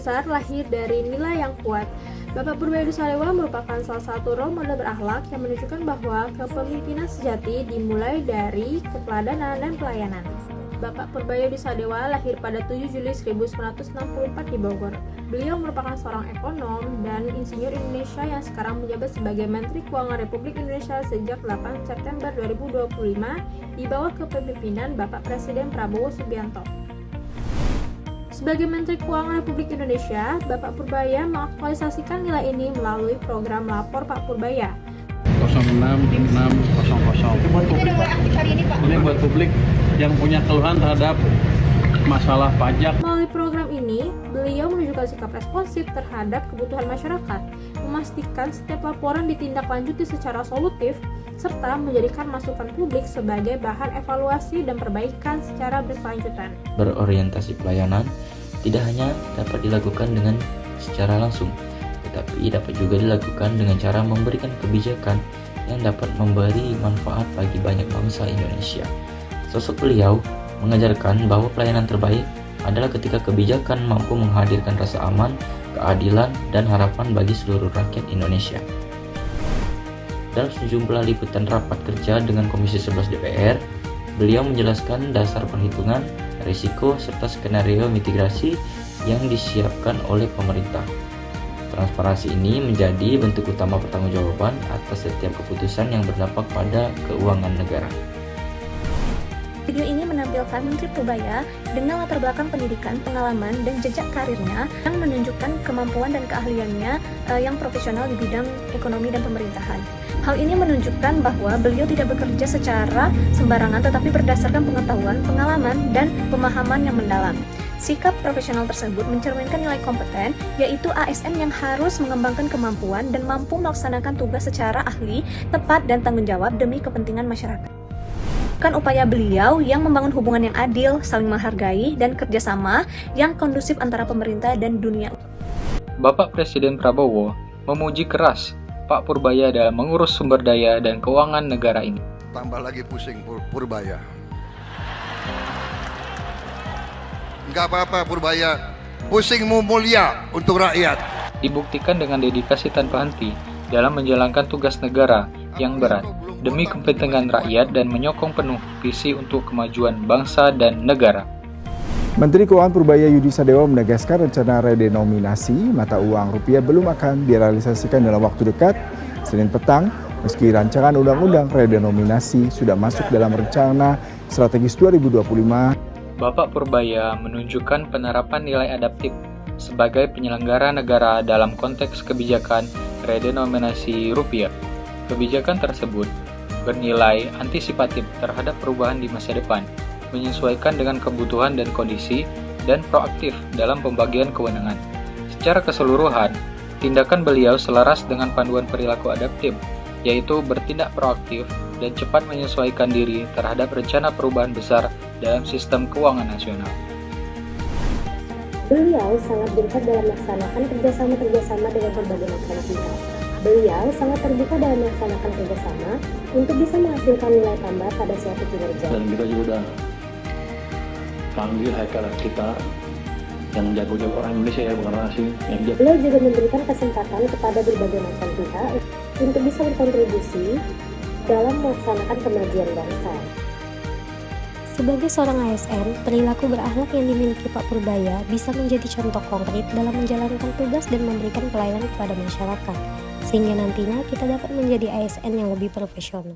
besar lahir dari nilai yang kuat. Bapak Purbaya Dusadewa merupakan salah satu role model berakhlak yang menunjukkan bahwa kepemimpinan sejati dimulai dari keteladanan dan pelayanan. Bapak Purbaya Dusadewa lahir pada 7 Juli 1964 di Bogor. Beliau merupakan seorang ekonom dan insinyur Indonesia yang sekarang menjabat sebagai Menteri Keuangan Republik Indonesia sejak 8 September 2025 di bawah kepemimpinan Bapak Presiden Prabowo Subianto. Sebagai Menteri Keuangan Republik Indonesia, Bapak Purbaya mengaktualisasikan nilai ini melalui program Lapor Pak Purbaya. 06600. Ini buat publik yang punya keluhan terhadap masalah pajak. Melalui program ini, beliau menunjukkan sikap responsif terhadap kebutuhan masyarakat, memastikan setiap laporan ditindaklanjuti secara solutif, serta menjadikan masukan publik sebagai bahan evaluasi dan perbaikan secara berkelanjutan. Berorientasi pelayanan tidak hanya dapat dilakukan dengan secara langsung, tetapi dapat juga dilakukan dengan cara memberikan kebijakan yang dapat memberi manfaat bagi banyak bangsa Indonesia. Sosok beliau mengajarkan bahwa pelayanan terbaik adalah ketika kebijakan mampu menghadirkan rasa aman, keadilan, dan harapan bagi seluruh rakyat Indonesia. Dalam sejumlah liputan rapat kerja dengan Komisi 11 DPR, beliau menjelaskan dasar perhitungan, risiko, serta skenario mitigasi yang disiapkan oleh pemerintah. Transparansi ini menjadi bentuk utama pertanggungjawaban atas setiap keputusan yang berdampak pada keuangan negara. Video ini menampilkan Menteri Purbaya dengan latar belakang pendidikan, pengalaman, dan jejak karirnya yang menunjukkan kemampuan dan keahliannya yang profesional di bidang ekonomi dan pemerintahan. Hal ini menunjukkan bahwa beliau tidak bekerja secara sembarangan tetapi berdasarkan pengetahuan, pengalaman, dan pemahaman yang mendalam. Sikap profesional tersebut mencerminkan nilai kompeten, yaitu ASN yang harus mengembangkan kemampuan dan mampu melaksanakan tugas secara ahli, tepat, dan tanggung jawab demi kepentingan masyarakat. Upaya beliau yang membangun hubungan yang adil, saling menghargai, dan kerjasama yang kondusif antara pemerintah dan dunia. Bapak Presiden Prabowo memuji keras Pak Purbaya dalam mengurus sumber daya dan keuangan negara ini. Tambah lagi pusing Purbaya. Enggak apa-apa Purbaya, pusingmu mulia untuk rakyat. Dibuktikan dengan dedikasi tanpa henti dalam menjalankan tugas negara yang berat demi kepentingan rakyat dan menyokong penuh visi untuk kemajuan bangsa dan negara. Menteri Keuangan Purbaya Yudi Sadewa menegaskan rencana redenominasi mata uang rupiah belum akan direalisasikan dalam waktu dekat. Senin petang, meski rancangan undang-undang redenominasi sudah masuk dalam rencana strategis 2025. Bapak Purbaya menunjukkan penerapan nilai adaptif sebagai penyelenggara negara dalam konteks kebijakan redenominasi rupiah. Kebijakan tersebut bernilai antisipatif terhadap perubahan di masa depan, menyesuaikan dengan kebutuhan dan kondisi, dan proaktif dalam pembagian kewenangan. Secara keseluruhan, tindakan beliau selaras dengan panduan perilaku adaptif, yaitu bertindak proaktif dan cepat menyesuaikan diri terhadap rencana perubahan besar dalam sistem keuangan nasional. Beliau sangat gencar dalam melaksanakan kerjasama dengan berbagai macam pihak. Beliau sangat terbuka dalam melaksanakan kerjasama untuk bisa menghasilkan nilai tambah pada suatu kinerja. Dan kita juga udah panggil hacker kita yang jago-jago orang Indonesia ya, bukan orang asing. Beliau juga memberikan kesempatan kepada berbagai macam pihak untuk bisa berkontribusi dalam melaksanakan kemajuan bangsa. Sebagai seorang ASN, perilaku berakhlak yang dimiliki Pak Purbaya bisa menjadi contoh konkret dalam menjalankan tugas dan memberikan pelayanan kepada masyarakat, sehingga nantinya kita dapat menjadi ASN yang lebih profesional.